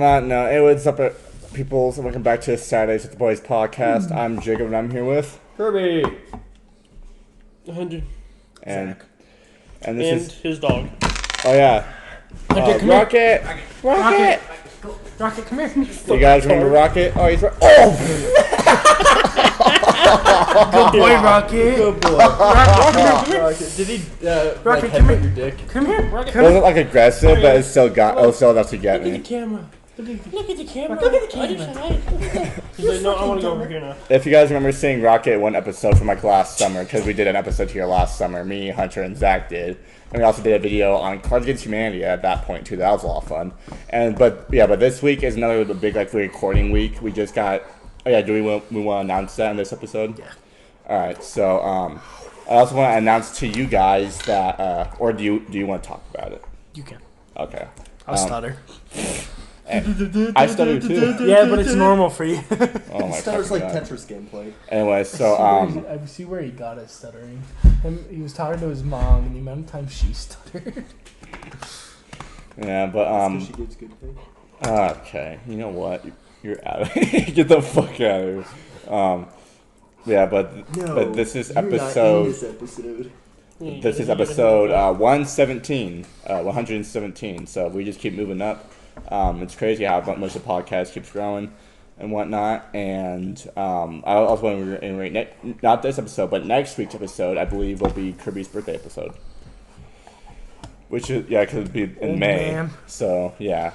that note, hey, what's up, people? So welcome back to Saturdays with the Boys podcast. I'm Jacob, and I'm here with Kirby, 100, and Zach. and this is his dog. Oh yeah, Rocket. Rocket, come here. You guys remember Rocket? Oh, he's Good boy, Rocket. Good boy. Rocket. Did he Rocket, come here. your dick? Come here. It wasn't like aggressive, but it still enough to get Look at me. the camera. Look at the camera. Look at the camera. He's like, no, I want to go over here now. If you guys remember seeing Rocket one episode from like last summer, because we did an episode here last summer, me, Hunter, and Zach did. And we also did a video on Cards Against Humanity at that point too. That was a lot of fun. But this week is another big like recording week. We just got. Oh yeah, do we want to announce that in this episode? Yeah. All right. So I also want to announce to you guys that, or do you want to talk about it? You can. Okay. I'll stutter. I stutter too. Yeah, but it's normal for you. Oh my Stutters like God. Tetris gameplay. Anyway, so I see where he got his stuttering. He was talking to his mom, and the amount of times she stuttered. yeah, but She gives good things. Okay, you know what? You're out of here. Get the fuck out of here. Yeah, but this is episode. This is episode 117. 117. So we just keep moving up. It's crazy how much the podcast keeps growing and whatnot. And I also want to reiterate, not this episode, but next week's episode, I believe, will be Kirby's birthday episode. Which is, yeah, because it'll be in May. Man. So, yeah.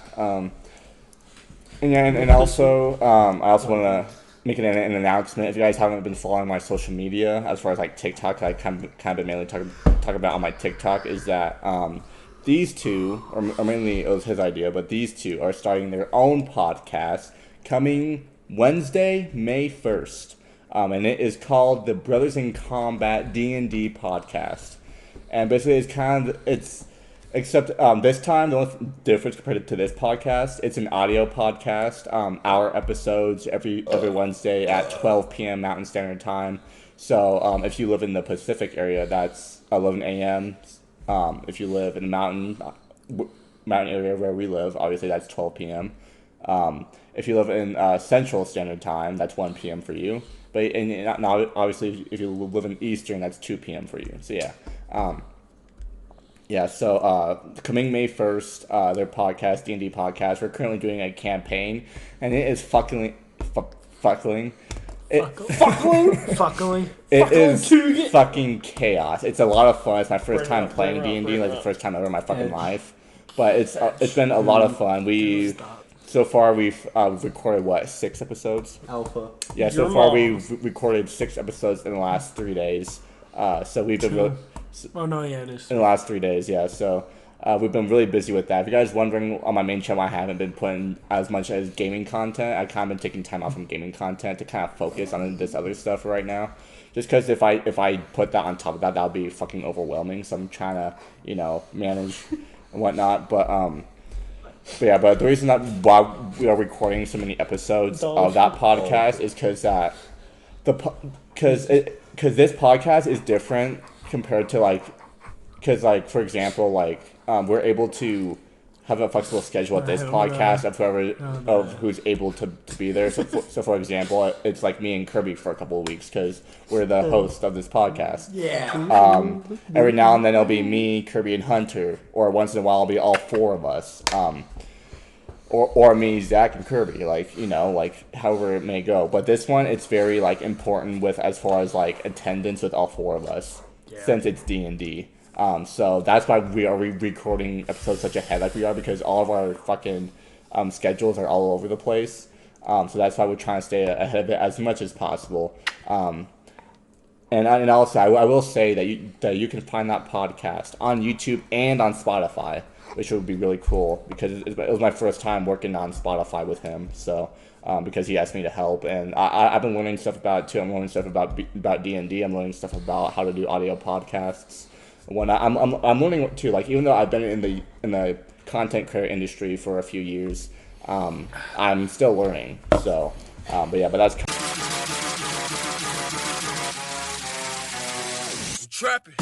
And also, I also want to make an announcement. If you guys haven't been following my social media, as far as like TikTok, I kind of been mainly talk about on my TikTok is that these two, or mainly it was his idea, but these two are starting their own podcast coming Wednesday, May 1st. And it is called the Brothers&Combat D&D podcast. And basically except this time, the only difference compared to this podcast, it's an audio podcast. Our episodes every Wednesday at 12 p.m. Mountain Standard Time. So if you live in the Pacific area, that's 11 a.m. If you live in the mountain area where we live, obviously that's 12 p.m. If you live in Central Standard Time, that's 1 p.m. for you. But obviously, if you live in Eastern, that's 2 p.m. for you. So yeah. So coming May 1st, their podcast, D&D podcast, we're currently doing a campaign, and it is fuckling. It is fucking chaos. It's a lot of fun. It's my first time playing D&D, like the first time ever in my fucking life. But it's been a lot of fun. So far we've recorded 6 episodes? Alpha. Yeah, so far we've recorded 6 episodes in the last 3 days. So we've been really. Oh no, yeah, it is. In the last 3 days, yeah. So we've been really busy with that. If you guys wondering, on my main channel, I haven't been putting as much as gaming content. I've kind of been taking time off from gaming content to kind of focus on this other stuff right now. Just because if I put that on top of that would be fucking overwhelming. So I'm trying to, manage and whatnot. But the reason that why we are recording so many episodes of that podcast is because this podcast is different compared to for example, we're able to have a flexible schedule at this podcast of who's able to be there. So for example, it's like me and Kirby for a couple of weeks because we're the host of this podcast. Yeah. Every now and then it'll be me, Kirby, and Hunter, or once in a while it'll be all 4 of us. Or me, Zach, and Kirby, however it may go. But this one, it's very important with as far as attendance with all 4 of us, since it's D&D. So that's why we are recording episodes such ahead like we are, because all of our fucking schedules are all over the place. So that's why we're trying to stay ahead of it as much as possible. And also, I will say that you can find that podcast on YouTube and on Spotify, which would be really cool because it was my first time working on Spotify with him. So because he asked me to help, and I've been learning stuff about it too. I'm learning stuff about D&D. I'm learning stuff about how to do audio podcasts. When I'm learning too, even though I've been in the content creator industry for a few years, I'm still learning. So, but that's. Trapping.